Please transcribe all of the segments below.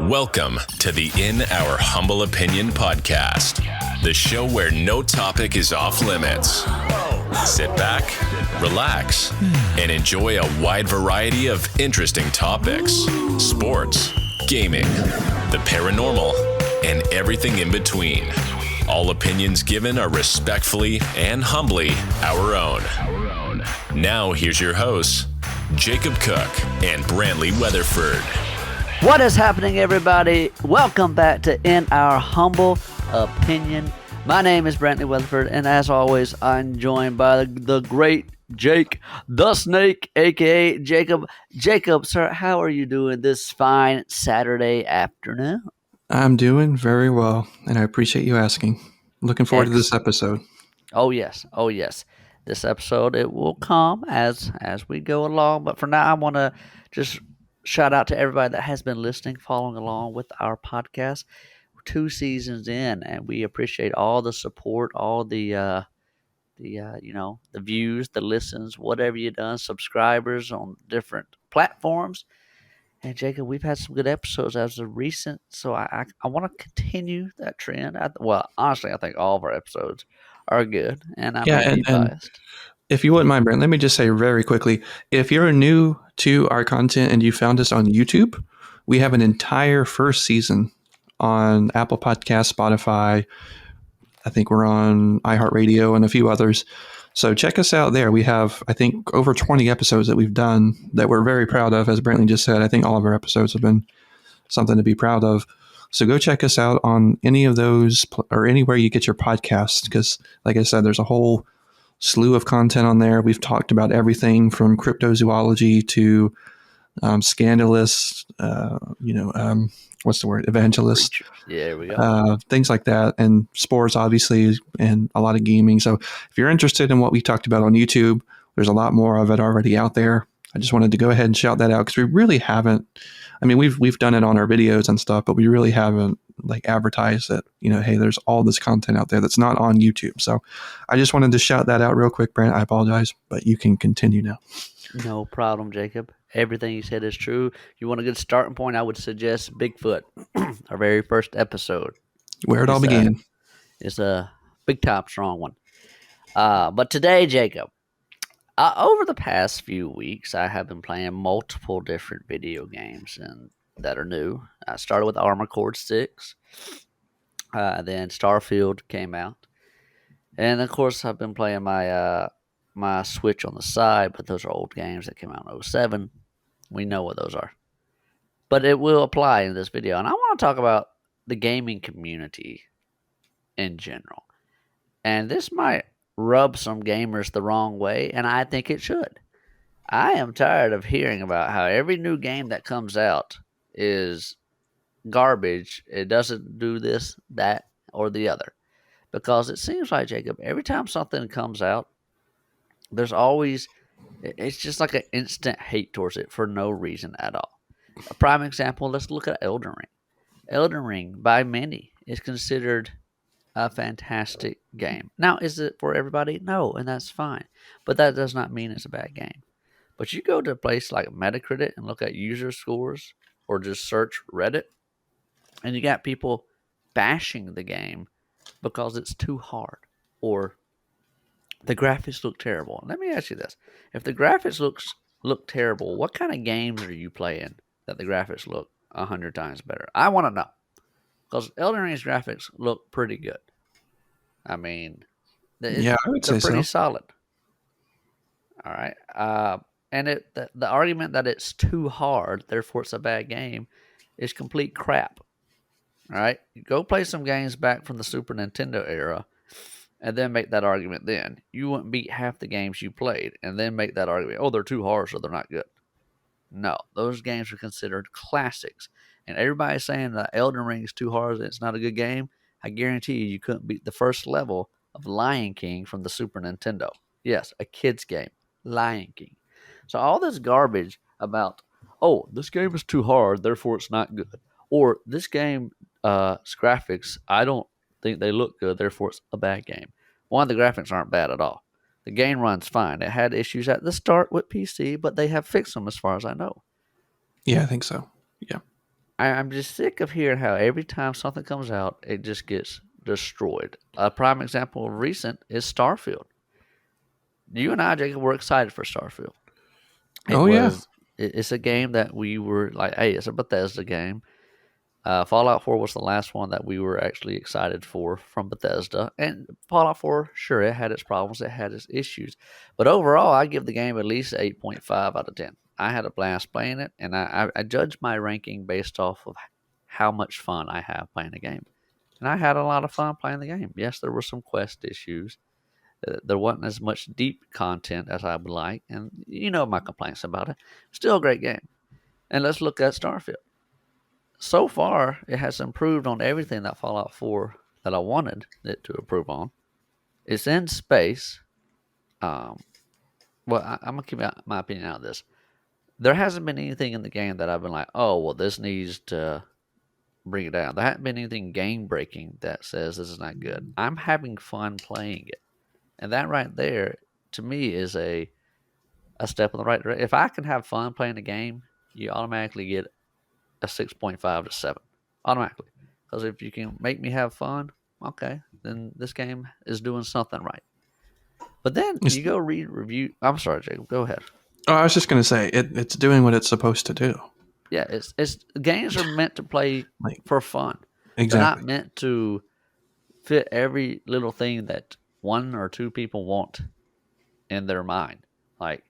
Welcome to the In Our Humble Opinion podcast, the show where no topic is off limits. Sit back, relax, and enjoy a wide variety of interesting topics, sports, gaming, the paranormal, and everything in between. All opinions given are respectfully and humbly our own. Now here's your hosts, Jacob Cook and Brantley Weatherford. What is happening, everybody? Welcome back to In Our Humble Opinion. My name is Brantley Weatherford, and as always, I'm joined by the great Jake the Snake, a.k.a. Jacob. Jacob, sir, how are you doing this fine Saturday afternoon? I'm doing very well, and I appreciate you asking. Looking forward to this episode. Oh, yes. This episode, it will come as we go along, but for now, I want to just shout out to everybody that has been listening, following along with our podcast. 2 seasons in, and we appreciate all the support, all the views, the listens, whatever you've done, subscribers on different platforms. And Jacob, we've had some good episodes as of recent, so I want to continue that trend. Honestly, I think all of our episodes are good, and I may be biased. If you wouldn't mind, Brent, let me just say very quickly, if you're new to our content and you found us on YouTube, we have an entire first season on Apple Podcasts, Spotify. I think we're on iHeartRadio and a few others. So check us out there. We have, I think, over 20 episodes that we've done that we're very proud of. As Brantley just said, I think all of our episodes have been something to be proud of. So go check us out on any of those or anywhere you get your podcasts, because like I said, there's a whole slew of content on there. We've talked about everything from cryptozoology to scandalous, evangelist. Yeah, there we go. Things like that, and sports, obviously, and a lot of gaming. So if you're interested in what we talked about on YouTube, there's a lot more of it already out there. I just wanted to go ahead and shout that out because we really haven't. I mean, we've done it on our videos and stuff, but we really haven't advertised that, hey, there's all this content out there that's not on YouTube. So I just wanted to shout that out real quick, Brent. I apologize, but you can continue now. No problem, Jacob. Everything you said is true. You want a good starting point, I would suggest Bigfoot, our very first episode. Where it all began. It's a big time strong one. But today, Jacob, over the past few weeks, I have been playing multiple different video games and that are new. I started with Armored Core 6. Then Starfield came out. And, of course, I've been playing my Switch on the side, but those are old games that came out in 2007. We know what those are. But it will apply in this video. And I want to talk about the gaming community in general. And this might rub some gamers the wrong way, and I think it should. I am tired of hearing about how every new game that comes out is garbage. It doesn't do this, that, or the other. Because it seems like, Jacob, every time something comes out, there's always, it's just like an instant hate towards it for no reason at all. A prime example, let's look at Elden Ring. Elden Ring, by many, is considered a fantastic game. Now, is it for everybody? No, and that's fine. But that does not mean it's a bad game. But you go to a place like Metacritic and look at user scores or just search Reddit, and you got people bashing the game because it's too hard or the graphics look terrible. Let me ask you this. If the graphics look terrible, what kind of games are you playing that the graphics look 100 times better? I want to know. Because Elden Ring's graphics look pretty good. I mean, I would say they're pretty so. solid. All right. And the argument that it's too hard, therefore it's a bad game, is complete crap. All right? You go play some games back from the Super Nintendo era and then make that argument then. You wouldn't beat half the games you played and then make that argument, oh, they're too hard, so they're not good. No, those games are considered classics. And everybody's saying that Elden Ring is too hard and it's not a good game. I guarantee you couldn't beat the first level of Lion King from the Super Nintendo. Yes, a kid's game, Lion King. So all this garbage about, oh, this game is too hard, therefore it's not good. Or this game, graphics, I don't think they look good, therefore it's a bad game. One, the graphics aren't bad at all. The game runs fine. It had issues at the start with PC, but they have fixed them as far as I know. Yeah, I think so. Yeah. I'm just sick of hearing how every time something comes out, it just gets destroyed. A prime example of recent is Starfield. You and I, Jacob, were excited for Starfield. It Oh yeah. was. It's a game that we were like, hey, it's a Bethesda game. Fallout 4 was the last one that we were actually excited for from Bethesda. And Fallout 4, sure, it had its problems, it had its issues. But overall, I give the game at least 8.5 out of 10. I had a blast playing it, and I judge my ranking based off of how much fun I have playing the game. And I had a lot of fun playing the game. Yes, there were some quest issues. There wasn't as much deep content as I would like, and you know my complaints about it. Still a great game. And let's look at Starfield. So far, it has improved on everything that Fallout 4 that I wanted it to improve on. It's in space. Um, I'm gonna keep my opinion out of this. There hasn't been anything in the game that I've been like, oh, well, this needs to bring it down. There hasn't been anything game breaking that says this is not good. I'm having fun playing it, and that right there, to me, is a step in the right direction. If I can have fun playing a game, you automatically get a 6.5 to 7 automatically. Because if you can make me have fun, okay, then this game is doing something right. But then you go read review. I'm sorry, Jacob. Go ahead. Oh, I was just going to say it's doing what it's supposed to do. Yeah, it's games are meant to play Like, for fun. exactly. They're not meant to fit every little thing that one or two people want in their mind. Like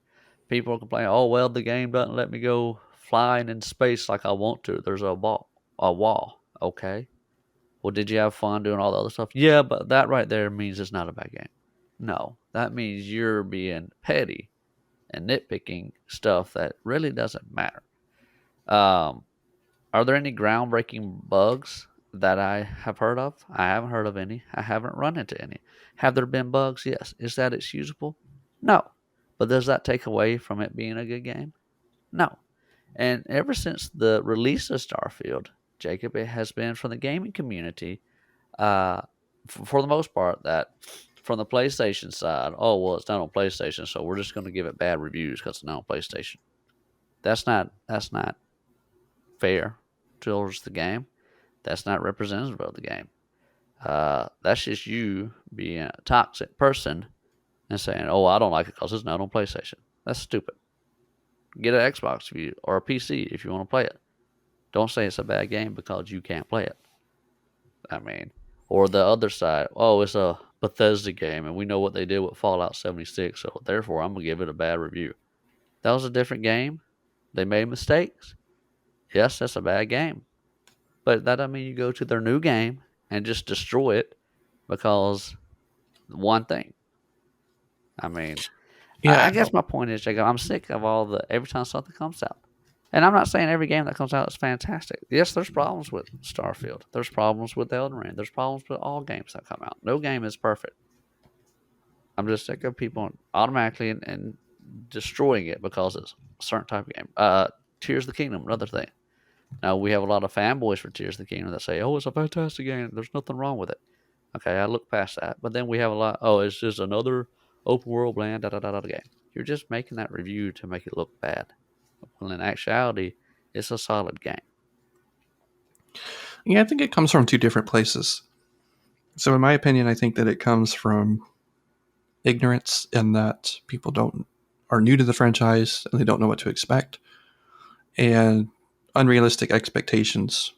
people complain, oh well, the game doesn't let me go flying in space like I want to. There's a wall. Okay. Well, did you have fun doing all the other stuff? Yeah, but that right there means it's not a bad game. No, that means you're being petty and nitpicking stuff that really doesn't matter. Um, are there any groundbreaking bugs that I have heard of? I haven't heard of any. I haven't run into any. Have there been bugs? Yes. Is that excusable? No. But does that take away from it being a good game? No. And ever since the release of Starfield, Jacob, it has been from the gaming community, for the most part, that from the PlayStation side, oh well, it's not on PlayStation, so we're just going to give it bad reviews because it's not on PlayStation. That's not fair towards the game. That's not representative of the game. That's just you being a toxic person and saying, "Oh, I don't like it because it's not on PlayStation." That's stupid. Get an Xbox if you, or a PC if you want to play it. Don't say it's a bad game because you can't play it. I mean, or the other side, oh, it's a Bethesda game and we know what they did with Fallout 76, so therefore I'm going to give it a bad review. That was a different game. They made mistakes. Yes, that's a bad game. But that doesn't mean you go to their new game and just destroy it because one thing. I mean, Yeah. I guess my point is, Jacob, I'm sick of every time something comes out. And I'm not saying every game that comes out is fantastic. Yes, there's problems with Starfield. There's problems with Elden Ring. There's problems with all games that come out. No game is perfect. I'm just sick of people automatically and destroying it because it's a certain type of game. Tears of the Kingdom, another thing. Now, we have a lot of fanboys for Tears of the Kingdom that say, oh, it's a fantastic game. There's nothing wrong with it. Okay, I look past that. But then we have a lot, oh, it's just another open world bland, game. You're just making that review to make it look bad. Well, in actuality, it's a solid game. Yeah, I think it comes from two different places. So in my opinion, I think that it comes from ignorance in that people are new to the franchise and they don't know what to expect. And unrealistic expectations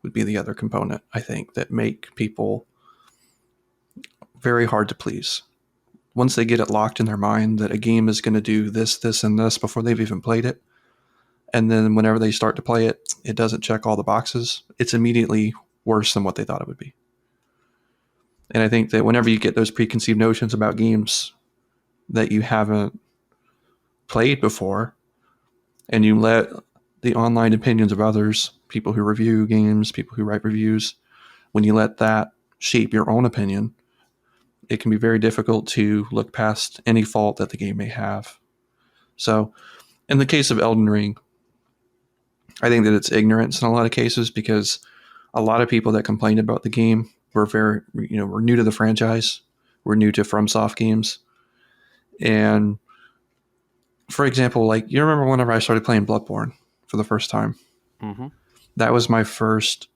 would be the other component, I think, that make people very hard to please. Once they get it locked in their mind that a game is going to do this, this, and this before they've even played it, and then whenever they start to play it, it doesn't check all the boxes, it's immediately worse than what they thought it would be. And I think that whenever you get those preconceived notions about games that you haven't played before, and you let the online opinions of others, people who review games, people who write reviews, when you let that shape your own opinion, it can be very difficult to look past any fault that the game may have. So, in the case of Elden Ring, I think that it's ignorance in a lot of cases because a lot of people that complained about the game were were new to the franchise, were new to FromSoft games. And for example, like you remember whenever I started playing Bloodborne for the first time, Mm-hmm. that was my first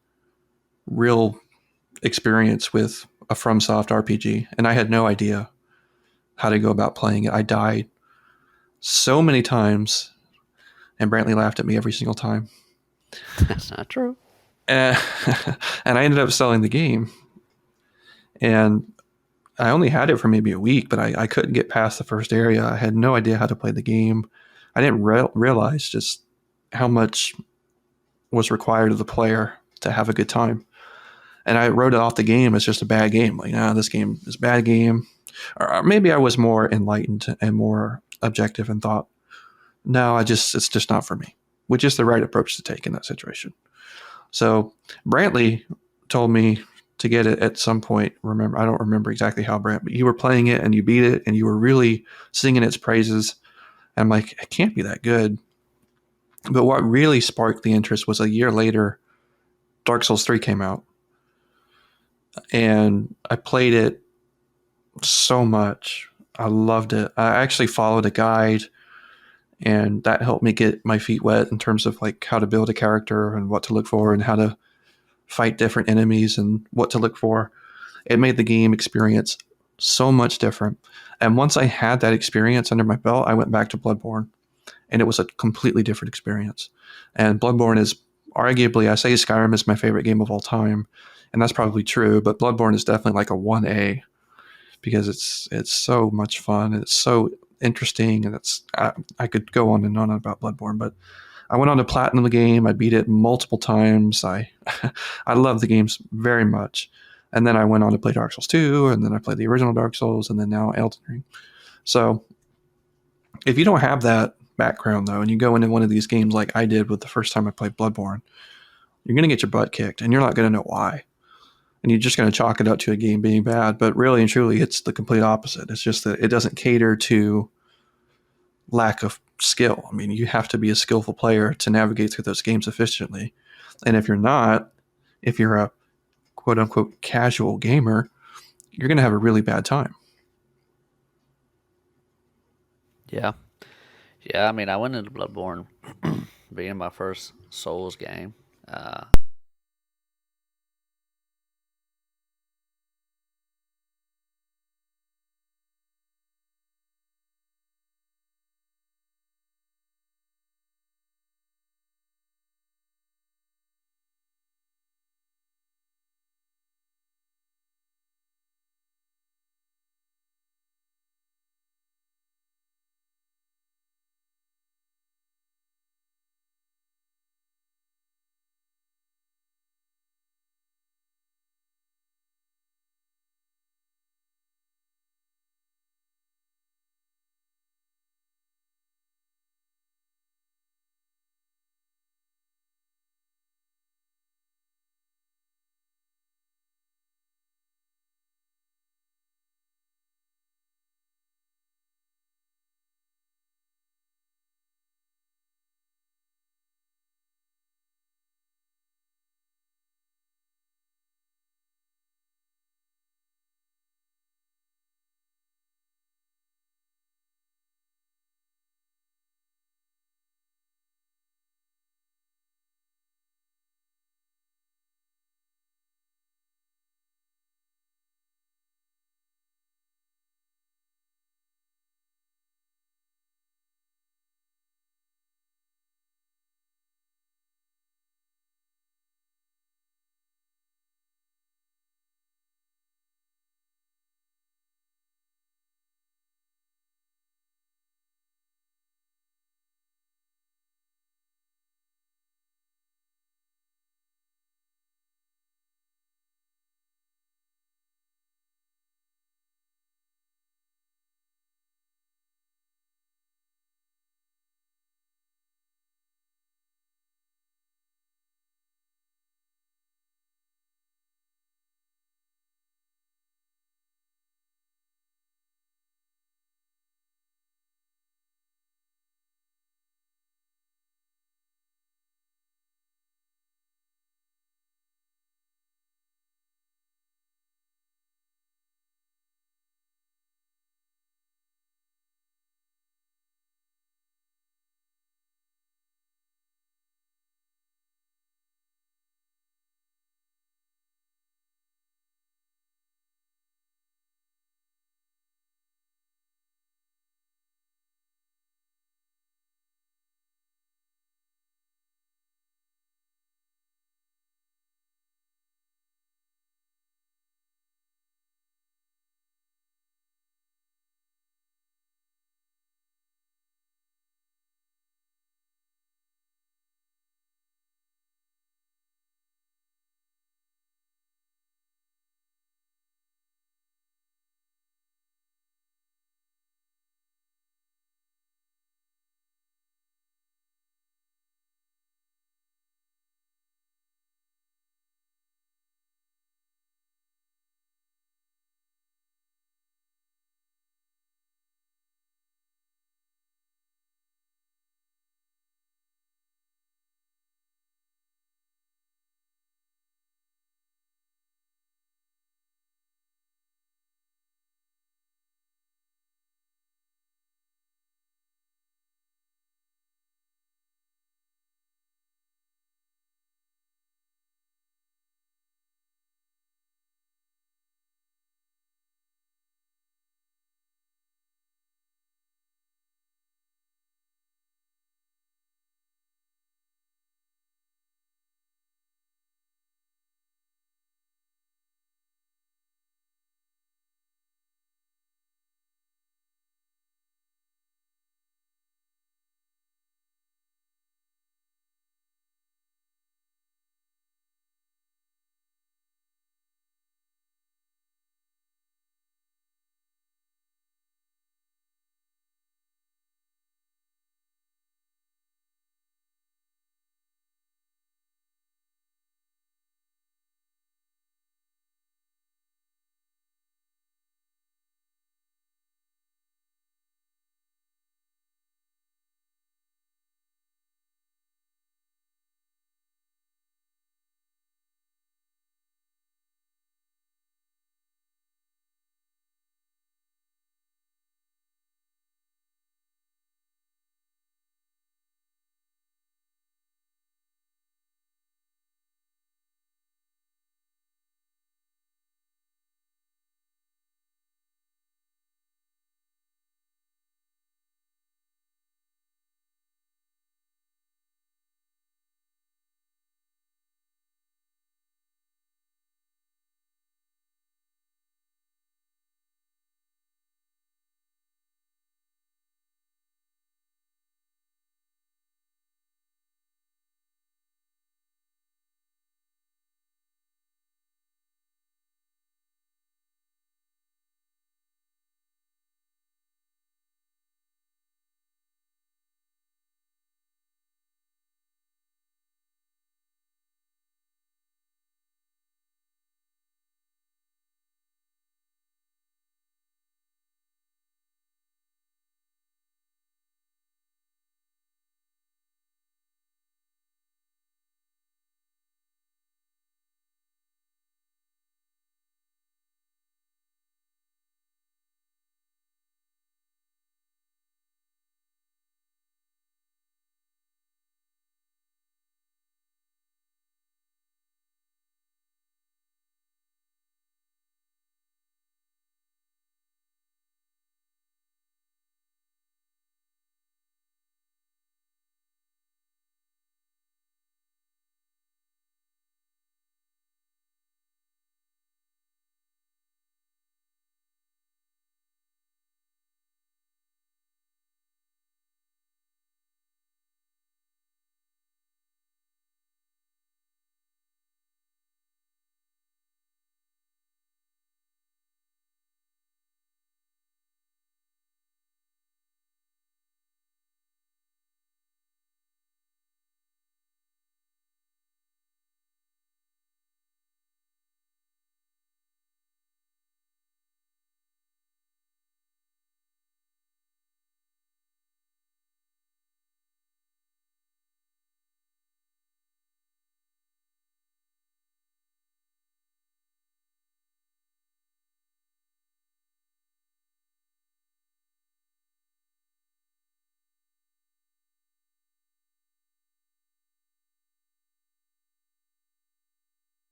real experience with a FromSoft RPG, and I had no idea how to go about playing it. I died so many times, and Brantley laughed at me every single time. That's not true. And, and I ended up selling the game, and I only had it for maybe a week, but I couldn't get past the first area. I had no idea how to play the game. I didn't realize just how much was required of the player to have a good time. And I wrote it off the game as just a bad game. Like, this game is a bad game. Or maybe I was more enlightened and more objective and thought, no, it's just not for me, which is the right approach to take in that situation. So Brantley told me to get it at some point. I don't remember exactly how, Brant, but you were playing it and you beat it and you were really singing its praises. And I'm like, it can't be that good. But what really sparked the interest was a year later, Dark Souls 3 came out. And I played it so much. I loved it. I actually followed a guide, and that helped me get my feet wet in terms of like how to build a character and what to look for and how to fight different enemies and what to look for. It made the game experience so much different. And once I had that experience under my belt, I went back to Bloodborne, and it was a completely different experience. And Bloodborne is arguably, I say Skyrim is my favorite game of all time, and that's probably true, but Bloodborne is definitely like a 1A because it's so much fun and it's so interesting, and I could go on and on about Bloodborne, but I went on to platinum the game. I beat it multiple times. I I love the games very much. And then I went on to play Dark Souls 2, and then I played the original Dark Souls, and then now Elden Ring. So if you don't have that background, though, and you go into one of these games like I did with the first time I played Bloodborne, you're going to get your butt kicked, and you're not going to know why. And you're just going to chalk it up to a game being bad. But really and truly, it's the complete opposite. It's just that it doesn't cater to lack of skill. I mean, you have to be a skillful player to navigate through those games efficiently. And if you're not, if you're a quote unquote casual gamer, you're going to have a really bad time. Yeah. Yeah, I mean, I went into Bloodborne being my first Souls game.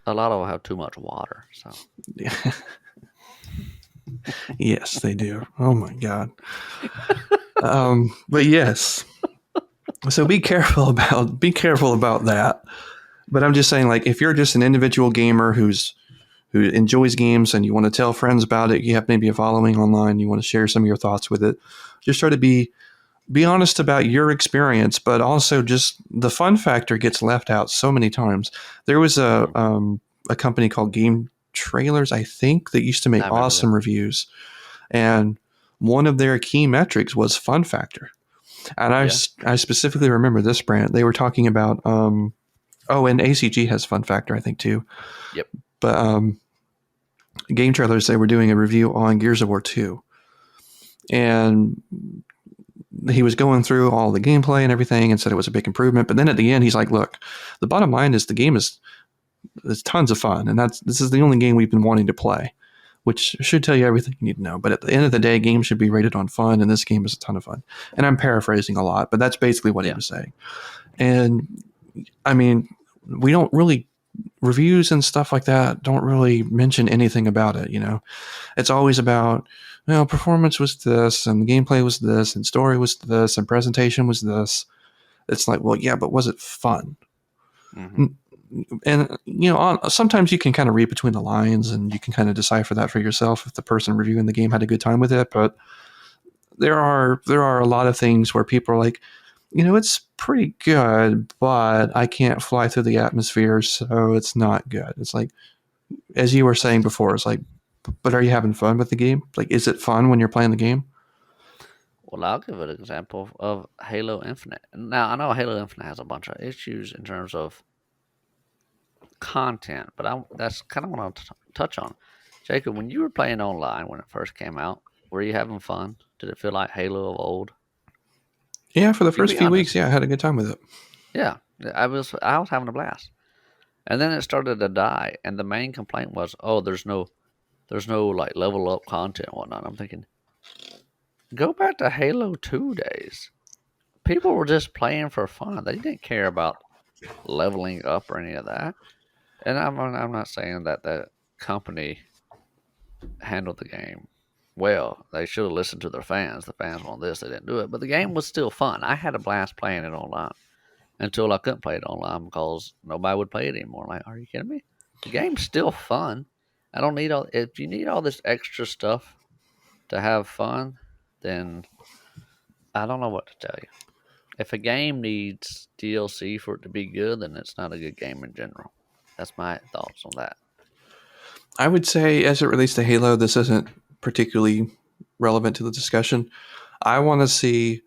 A lot of them have too much water. So Yes, they do. Oh my God. But yes. So be careful about that. But I'm just saying, like, if you're just an individual gamer who enjoys games and you want to tell friends about it, you have maybe a following online, you want to share some of your thoughts with it, just try to be honest about your experience, but also just the fun factor gets left out so many times. There was a company called Game Trailers, I think, that used to make I remember awesome that. reviews, and one of their key metrics was fun factor. And Yeah. I specifically remember this brand. They were talking about and ACG has fun factor, I think, too. Yep. But Game Trailers, they were doing a review on Gears of War 2, and he was going through all the gameplay and everything and said it was a big improvement. But then at the end, he's like, look, the bottom line is the game is tons of fun. And this is the only game we've been wanting to play, which should tell you everything you need to know. But at the end of the day, games should be rated on fun. And this game is a ton of fun. And I'm paraphrasing a lot, but that's basically what he was saying. And I mean, we don't really, reviews and stuff like that don't really mention anything about it. You know, it's always about, performance was this and gameplay was this and story was this and presentation was this. It's like, well, yeah, but was it fun? Mm-hmm. And, sometimes you can kind of read between the lines and you can kind of decipher that for yourself if the person reviewing the game had a good time with it. But there are a lot of things where people are like, it's pretty good, but I can't fly through the atmosphere, so it's not good. It's like, as you were saying before, it's like, but are you having fun with the game? Like, is it fun when you're playing the game? Well, I'll give an example of Halo Infinite. Now, I know Halo Infinite has a bunch of issues in terms of content, but that's kind of what I'll touch on. Jacob, when you were playing online when it first came out, were you having fun? Did it feel like Halo of old? Yeah, for the You can first be few weeks, honest. yeah, I had a good time with it. Yeah, I was having a blast. And then it started to die, and the main complaint was, "Oh, there's no like level up content and whatnot." I'm thinking, go back to Halo 2 days. People were just playing for fun. They didn't care about leveling up or any of that. And I'm not saying that the company handled the game well. They should have listened to their fans. The fans wanted this, they didn't do it. But the game was still fun. I had a blast playing it online until I couldn't play it online because nobody would play it anymore. Like, are you kidding me? The game's still fun. I don't need all. If you need all this extra stuff to have fun, then I don't know what to tell you. If a game needs DLC for it to be good, then it's not a good game in general. That's my thoughts on that. I would say, as it relates to Halo, this isn't particularly relevant to the discussion. I want to see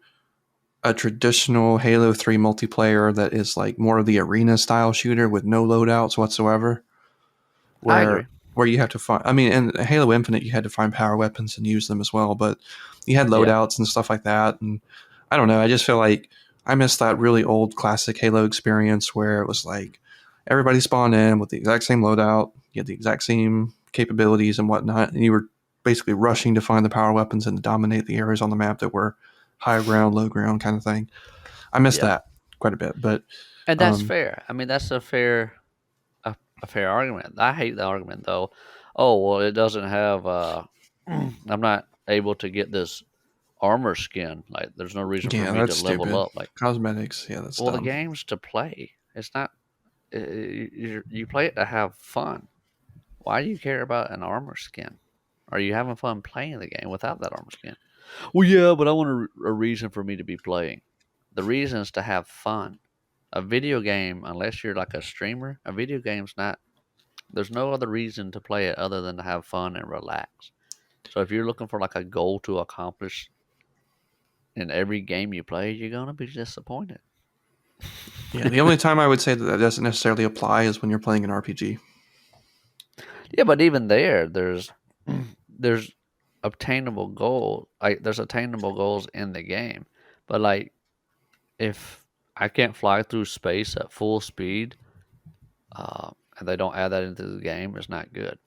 a traditional Halo 3 multiplayer that is like more of the arena style shooter with no loadouts whatsoever. I agree. Where you have to find, I mean, in Halo Infinite, you had to find power weapons and use them as well, but you had loadouts and stuff like that. And I don't know, I just feel like I miss that really old classic Halo experience where it was like everybody spawned in with the exact same loadout, you had the exact same capabilities and whatnot, and you were basically rushing to find the power weapons and dominate the areas on the map that were high ground, low ground kind of thing. I miss that quite a bit, but and that's fair. I mean, that's a fair argument. I hate the argument though. Oh well, it doesn't have. I'm not able to get this armor skin. Like, there's no reason for me to level stupid. up. Like, cosmetics, yeah, that's well, dumb. the game's to play. It's not. You play it to have fun. Why do you care about an armor skin? Are you having fun playing the game without that armor skin? Well, yeah, but I want a reason for me to be playing. The reason is to have fun. A video game, unless you're like a streamer, a video game's not. There's no other reason to play it other than to have fun and relax. So if you're looking for like a goal to accomplish in every game you play, you're gonna be disappointed. Yeah, the only time I would say that doesn't necessarily apply is when you're playing an RPG. Yeah, but even there's obtainable goal. Like, there's attainable goals in the game, but like, if I can't fly through space at full speed, and they don't add that into the game, it's not good.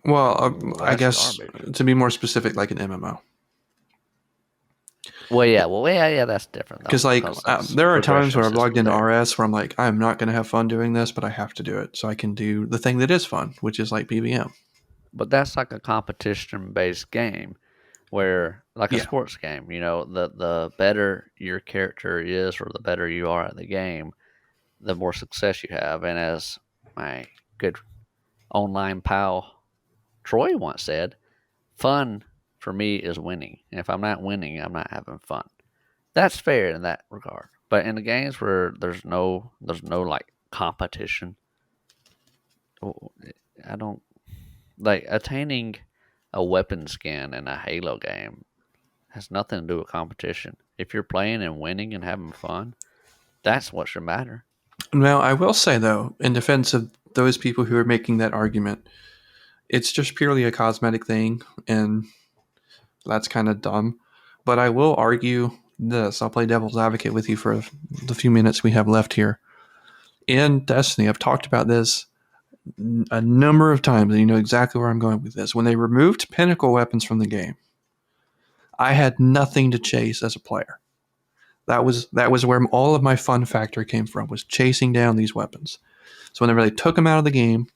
Well, I That's guess garbage. to be more specific, like an MMO. Yeah, that's different though. Because like That's there are times progression where I've logged system into there. RS where I'm like, I'm not going to have fun doing this, but I have to do it so I can do the thing that is fun, which is like PVM. But that's like a competition based game where like a Yeah. sports game, the better your character is or the better you are at the game, the more success you have. And as my good online pal Troy once said, fun for me is winning. And if I'm not winning, I'm not having fun. That's fair in that regard. But in the games where there's no like competition, I don't like attaining a weapon skin in a Halo game has nothing to do with competition. If you're playing and winning and having fun, that's what should matter. Now, I will say, though, in defense of those people who are making that argument, it's just purely a cosmetic thing, and that's kind of dumb. But I will argue this. I'll play devil's advocate with you for the few minutes we have left here. In Destiny, I've talked about this a number of times, and you know exactly where I'm going with this. When they removed pinnacle weapons from the game, I had nothing to chase as a player. That was where all of my fun factor came from, was chasing down these weapons. So whenever they took them out of the game,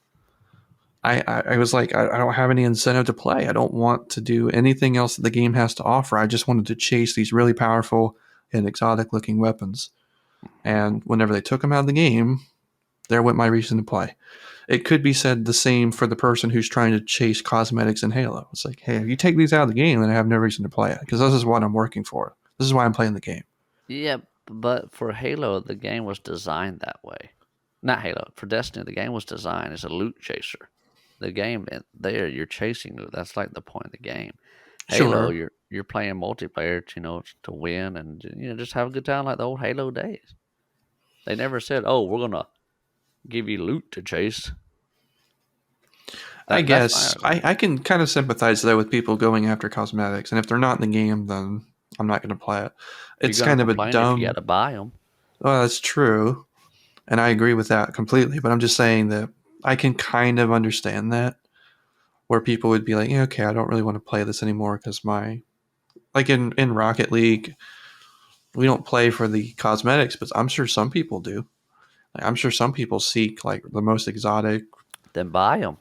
I was like, I don't have any incentive to play. I don't want to do anything else that the game has to offer. I just wanted to chase these really powerful and exotic looking weapons. And whenever they took them out of the game, there went my reason to play. It could be said the same for the person who's trying to chase cosmetics in Halo. It's like, hey, if you take these out of the game, then I have no reason to play it because this is what I'm working for. This is why I'm playing the game. Yeah, but for Halo, the game was designed that way. Not Halo, for Destiny, the game was designed as a loot chaser. The game there, you're chasing loot. That's like the point of the game. Halo, Sure. you're playing multiplayer, to win and just have a good time like the old Halo days. They never said, "Oh, we're gonna give you loot to chase." I That's my guess argument. I can kind of sympathize though with people going after cosmetics, and if they're not in the game, then I'm not going to play it. You're It's gonna kind of a complain if you got dumb. to buy them. Well, that's true, and I agree with that completely. But I'm just saying that I can kind of understand that, where people would be like, yeah, okay, I don't really want to play this anymore because my like in Rocket League, we don't play for the cosmetics, but I'm sure some people do. Like, I'm sure some people seek like the most exotic. Then buy them.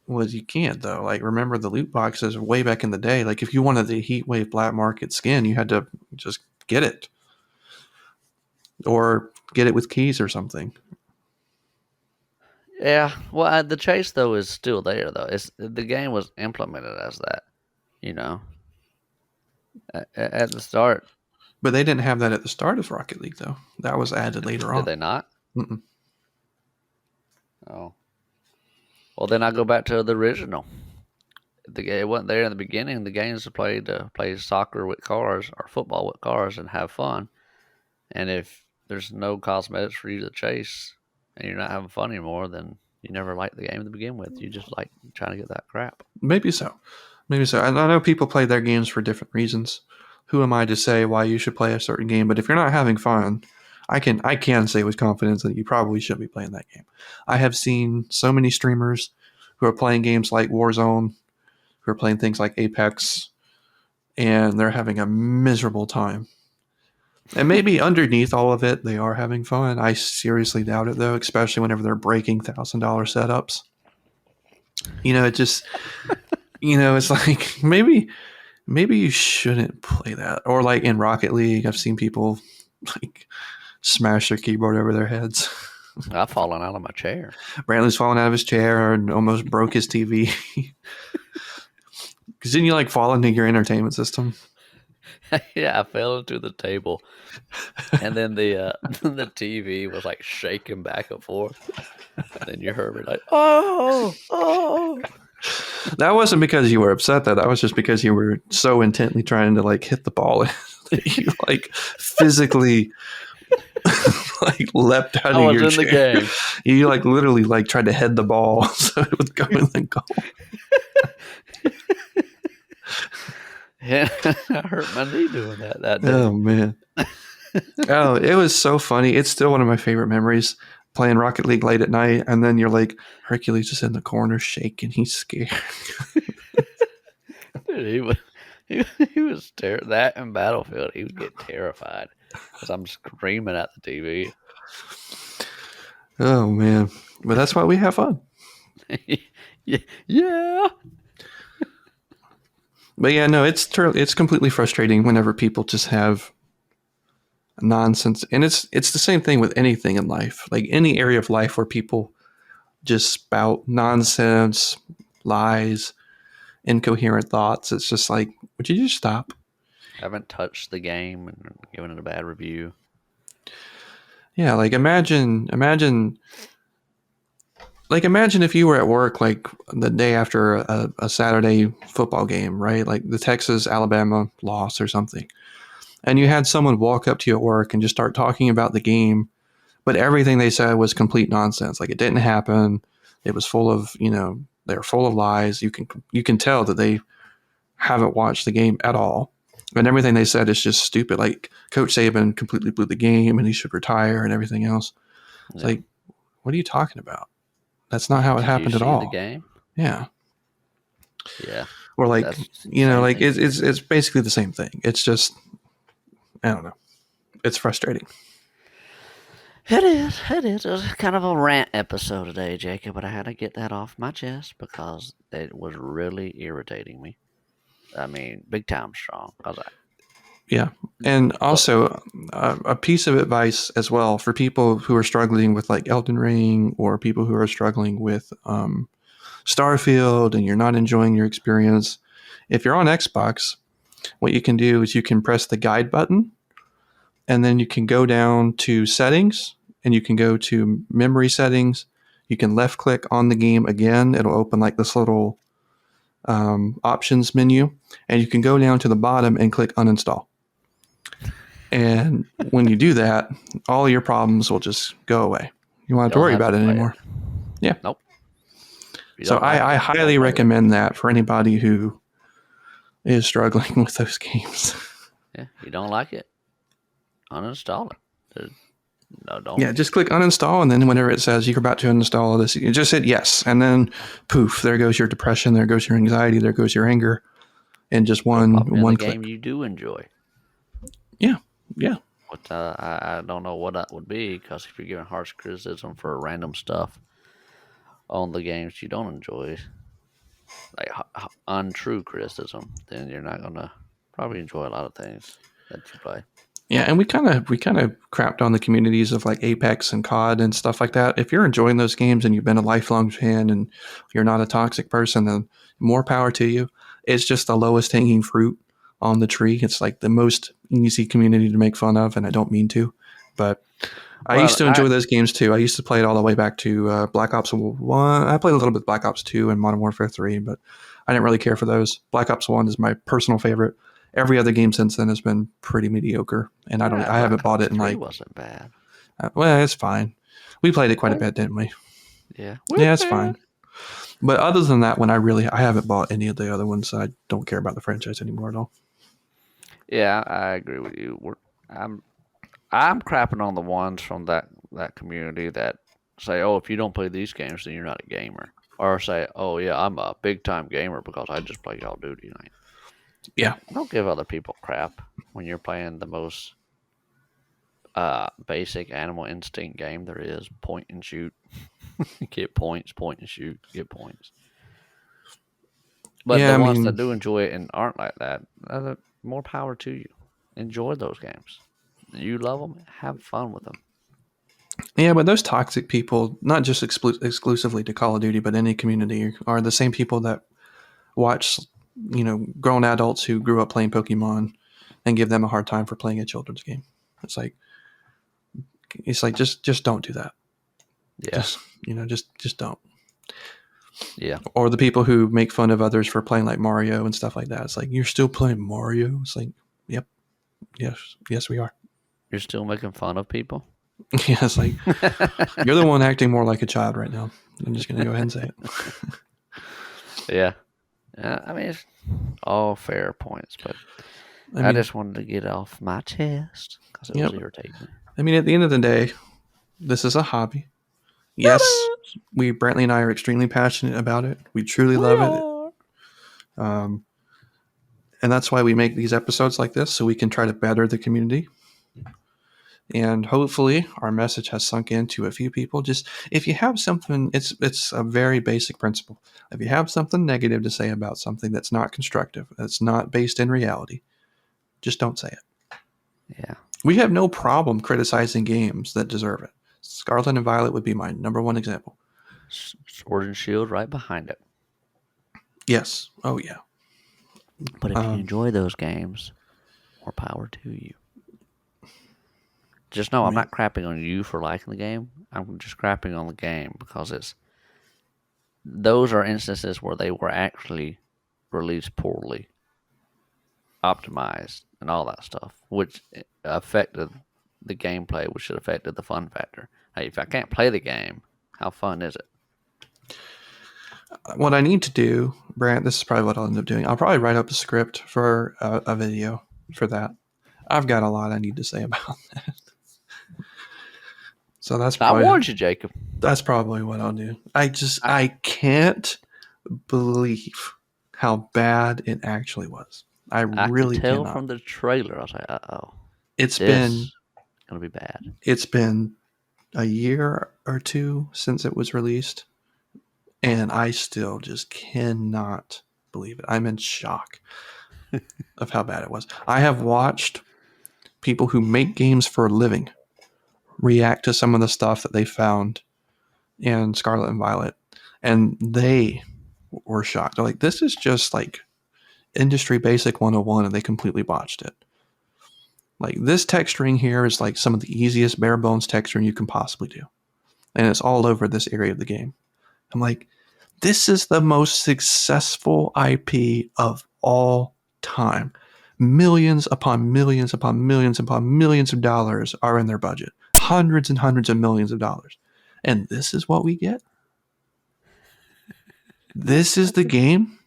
Well, you can't though. Like, remember the loot boxes way back in the day? Like, if you wanted the Heatwave black market skin, you had to just get it or get it with keys or something. Yeah. Well, the chase though is still there though. The game was implemented as that. You know, at the start, But they didn't have that at the start of Rocket League, though. That was added later did on. they not? Mm-mm. Oh. Well, then I go back to the original. It wasn't there in the beginning. The games are played to play soccer with cars or football with cars and have fun. And if there's no cosmetics for you to chase and you're not having fun anymore, then you never liked the game to begin with. You just like trying to get that crap. Maybe so. Maybe so. And I know people play their games for different reasons. Who am I to say why you should play a certain game? But if you're not having fun, I can say with confidence that you probably should be playing that game. I have seen so many streamers who are playing games like Warzone, who are playing things like Apex, and they're having a miserable time. And maybe underneath all of it, they are having fun. I seriously doubt it, though, especially whenever they're breaking $1,000 setups. It just, it's like maybe you shouldn't play that. Or like in Rocket League, I've seen people like smash their keyboard over their heads. I've fallen out of my chair. Brantley's falling out of his chair and almost broke his TV. Because didn't you like fall into your entertainment system? Yeah, I fell into the table, and then the the TV was like shaking back and forth. And then you heard me like, "Oh, oh!" That wasn't because you were upset, though. That was just because you were so intently trying to like hit the ball that you like physically like leapt out I of was your in chair. the game. You like literally like tried to head the ball so it would go in the goal. Yeah, I hurt my knee doing that day. Oh man. Oh, it was so funny. It's still one of my favorite memories. Playing Rocket League late at night, and then you're like Hercules is in the corner shaking. He's scared. Dude, he was just that in Battlefield, he would get terrified because I'm screaming at the TV. Oh man, but that's why we have fun. Yeah. But yeah, no, it's completely frustrating whenever people just have nonsense, and it's the same thing with anything in life, like any area of life where people just spout nonsense, lies, incoherent thoughts. It's just like, would you just stop? Haven't touched the game and given it a bad review. Yeah, like imagine if you were at work like the day after a Saturday football game, right? Like the Texas Alabama loss or something. And you had someone walk up to you at work and just start talking about the game, but everything they said was complete nonsense. Like it didn't happen. It was full of, they're full of lies. You can tell that they haven't watched the game at all. And everything they said is just stupid. Like Coach Saban completely blew the game and he should retire and everything else. It's like, what are you talking about? That's not how it happened at all. The game? Yeah. Yeah. Or like, like it's basically the same thing. It's just, I don't know. It's frustrating. It is. It was kind of a rant episode today, Jacob, but I had to get that off my chest because it was really irritating me. I mean, big time strong. Yeah. And also a piece of advice as well for people who are struggling with like Elden Ring or people who are struggling with Starfield and you're not enjoying your experience. If you're on Xbox, what you can do is you can press the guide button and then you can go down to settings and you can go to memory settings. You can left click on the game again. It'll open like this little options menu and you can go down to the bottom and click uninstall. And when you do that, all your problems will just go away. You won't have to worry about it anymore. Yeah. Nope. So I highly recommend that for anybody who is struggling with those games. Yeah. You don't like it? Uninstall it. No, don't. Yeah, just click uninstall, and then whenever it says you're about to uninstall this, you just hit yes, and then poof, there goes your depression, there goes your anxiety, there goes your anger, and just one click. Game you do enjoy. Yeah. But I don't know what that would be, because if you're giving harsh criticism for random stuff on the games you don't enjoy, like untrue criticism, then you're not gonna probably enjoy a lot of things that you play. Yeah, and we kind of crapped on the communities of like Apex and COD and stuff like that. If you're enjoying those games and you've been a lifelong fan and you're not a toxic person, then more power to you. It's just the lowest hanging fruit on the tree. It's like the most easy community to make fun of, and I don't mean to, but I used to enjoy those games too. I used to play it all the way back to Black Ops 1. I played a little bit of Black Ops 2 and Modern Warfare 3, but I didn't really care for those. Black Ops 1 is my personal favorite. Every other game since then has been pretty mediocre, and I haven't bought it in like. It wasn't bad. Well, it's fine. We played it quite a bit, didn't we? Yeah. Yeah, it's fine. But other than that, I haven't bought any of the other ones. I don't care about the franchise anymore at all. Yeah, I agree with you. I'm crapping on the ones from that community that say, "Oh, if you don't play these games, then you're not a gamer," or say, "Oh yeah, I'm a big time gamer because I just play Call of Duty." Yeah, don't give other people crap when you're playing the most basic animal instinct game there is. Point and shoot, get points. Point and shoot, get points. But the ones that do enjoy it and aren't like that, more power to you. Enjoy those games. You love them. Have fun with them. Yeah, but those toxic people, not just exclusively to Call of Duty, but any community, are the same people that watch, grown adults who grew up playing Pokemon and give them a hard time for playing a children's game. It's like just don't do that. Yeah. Just don't. Yeah. Or the people who make fun of others for playing like Mario and stuff like that. It's like, you're still playing Mario? It's like, yep. Yes, we are. You're still making fun of people? Yeah, it's like, you're the one acting more like a child right now. I'm just going to go ahead and say it. Yeah. I mean, it's all fair points, but I just wanted to get off my chest because it was irritating. I mean, at the end of the day, this is a hobby. Yes, Brantley and I are extremely passionate about it. We truly love it. And that's why we make these episodes like this, so we can try to better the community. And hopefully our message has sunk into a few people. Just if you have something, it's a very basic principle. If you have something negative to say about something that's not constructive, that's not based in reality, just don't say it. Yeah. We have no problem criticizing games that deserve it. Scarlet and Violet would be my number one example. Sword and Shield right behind it. Yes. Oh, yeah. But if you enjoy those games, more power to you. Just know I'm not crapping on you for liking the game. I'm just crapping on the game because those are instances where they were actually released poorly, optimized, and all that stuff, which affected the gameplay, which affected the fun factor. Hey, if I can't play the game, how fun is it? What I need to do, Brant, this is probably what I'll end up doing. I'll probably write up a script for a video for that. I've got a lot I need to say about that. So that's probably, I warned you, Jacob. That's probably what I'll do. I can't believe how bad it actually was. I really can tell cannot. From the trailer. I was like, uh-oh. It's been going to be bad. It's been a year or two since it was released, and I still just cannot believe it. I'm in shock of how bad it was. I have watched people who make games for a living react to some of the stuff that they found in Scarlet and Violet, and they were shocked. They're like, this is just like industry basic 101, and they completely botched it. Like, this texturing here is like some of the easiest bare bones texturing you can possibly do, and it's all over this area of the game. I'm like, this is the most successful IP of all time. Millions upon millions upon millions upon millions of dollars are in their budget. Hundreds and hundreds of millions of dollars. And this is what we get? This is the game?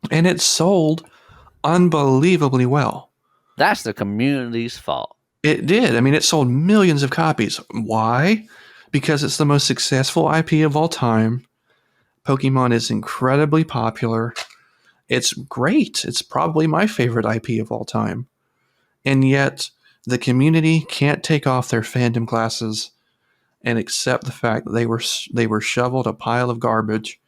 And it sold unbelievably well. That's the community's fault. It did. I mean, it sold millions of copies. Why? Because it's the most successful IP of all time. Pokemon is incredibly popular. It's great. It's probably my favorite IP of all time. And yet, the community can't take off their fandom glasses and accept the fact that they were shoveled a pile of garbage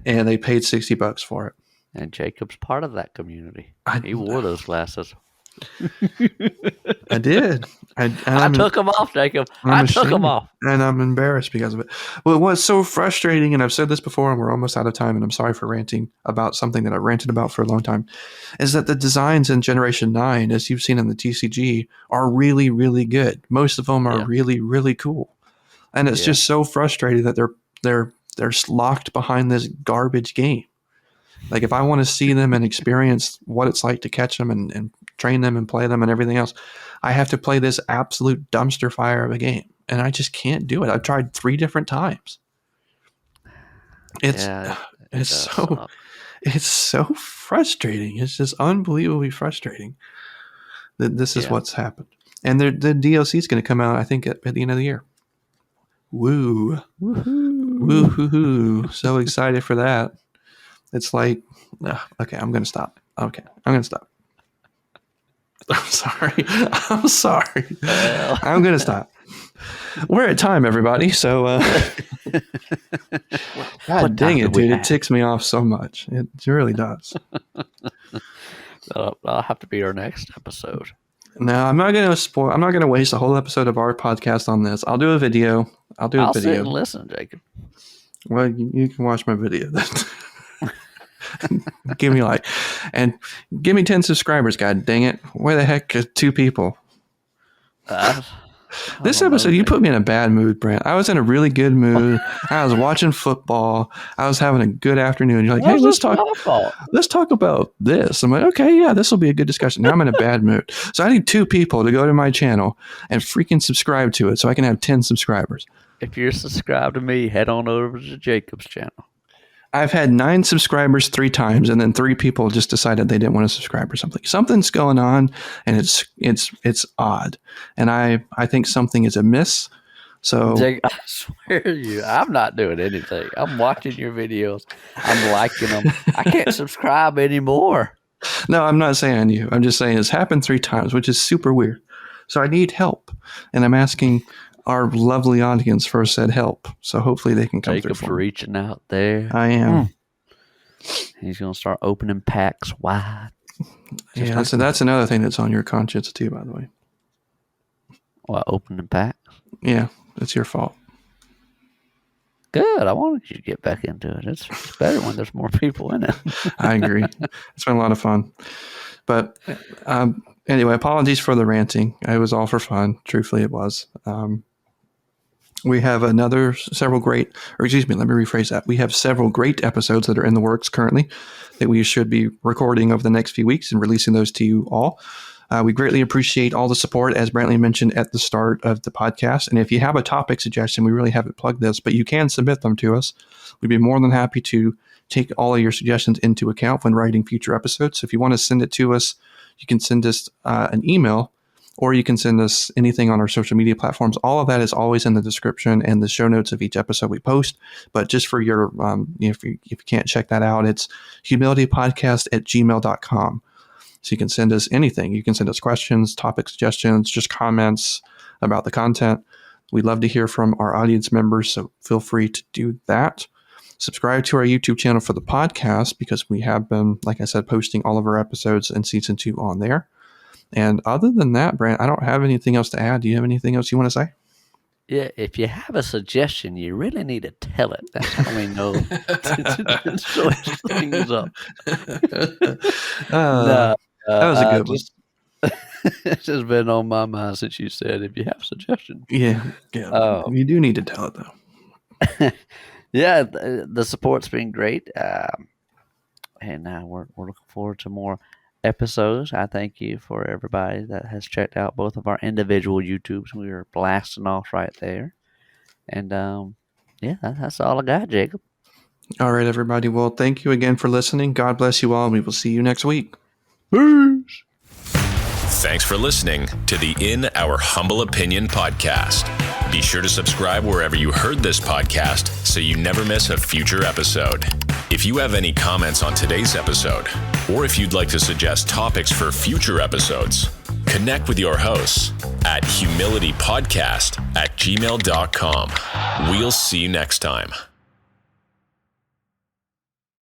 and they paid $60 for it. And Jacob's part of that community. He wore those glasses. I did. I took them off, Jacob. I took them off. And I'm embarrassed because of it. Well, what's so frustrating, and I've said this before, and we're almost out of time, and I'm sorry for ranting about something that I've ranted about for a long time, is that the designs in Generation 9, as you've seen in the TCG, are really, really good. Most of them are really, really cool. And it's just so frustrating that they're locked behind this garbage game. Like, if I want to see them and experience what it's like to catch them and train them and play them and everything else, I have to play this absolute dumpster fire of a game. And I just can't do it. I've tried 3 different times. It's so frustrating. It's just unbelievably frustrating that this is what's happened. And the DLC is going to come out, I think, at the end of the year. Woo. Woohoo. Woo-hoo-hoo. So excited for that. It's like, okay, I'm going to stop. Okay, I'm going to stop. I'm sorry. Well. I'm going to stop. We're at time, everybody. So, God dang it, dude. It ticks me off so much. It really does. That'll have to be our next episode. No, I'm not going to spoil. I'm not going to waste a whole episode of our podcast on this. I'll do a video. I'll sit and listen, Jacob. Well, you can watch my video then. Give me 10 subscribers. God dang it! Where the heck are 2 people? This episode, you put me in a bad mood, Brent. I was in a really good mood. I was watching football. I was having a good afternoon. You're like, hey, let's talk about this. I'm like, okay, yeah, this will be a good discussion. Now I'm in a bad mood. So I need 2 people to go to my channel and freaking subscribe to it so I can have 10 subscribers. If you're subscribed to me, head on over to Jacob's channel. I've had 9 subscribers 3 times, and then 3 people just decided they didn't want to subscribe or something. Something's going on, and it's odd. And I think something is amiss. So Jake, I swear to you, I'm not doing anything. I'm watching your videos. I'm liking them. I can't subscribe anymore. No, I'm not saying you. I'm just saying it's happened 3 times, which is super weird. So I need help. And I'm asking our lovely audience for said help. So hopefully they can come Jacob's through for me. reaching out there. I am. He's going to start opening packs wide. Yeah, so that's another thing that's on your conscience too, by the way. What, opening packs? Yeah, it's your fault. Good. I wanted you to get back into it. It's better when there's more people in it. I agree. It's been a lot of fun. But anyway, apologies for the ranting. It was all for fun. Truthfully, it was. We have let me rephrase that. We have several great episodes that are in the works currently that we should be recording over the next few weeks and releasing those to you all. We greatly appreciate all the support, as Brantley mentioned at the start of the podcast. And if you have a topic suggestion, we really haven't plugged this, but you can submit them to us. We'd be more than happy to take all of your suggestions into account when writing future episodes. So if you want to send it to us, you can send us an email, or you can send us anything on our social media platforms. All of that is always in the description and the show notes of each episode we post. But just for your, if you can't check that out, it's humilitypodcast@gmail.com. So you can send us anything. You can send us questions, topic suggestions, just comments about the content. We'd love to hear from our audience members, so feel free to do that. Subscribe to our YouTube channel for the podcast, because we have been, like I said, posting all of our episodes in season 2 on there. And other than that, Brant, I don't have anything else to add. Do you have anything else you want to say? Yeah, if you have a suggestion, you really need to tell it. That's how we know to switch things up. That was a good one. It's just been on my mind since you said if you have a suggestion. Yeah. You do need to tell it, though. Yeah, the support's been great. And we're looking forward to more episodes. I thank you for everybody that has checked out both of our individual YouTubes. We are blasting off right there. And that's all I got, Jacob. All right, everybody. Well, thank you again for listening. God bless you all, and we will see you next week. Peace. Thanks for listening to the In Our Humble Opinion podcast. Be sure to subscribe wherever you heard this podcast so you never miss a future episode. If you have any comments on today's episode, or if you'd like to suggest topics for future episodes, connect with your hosts at humilitypodcast@gmail.com. We'll see you next time.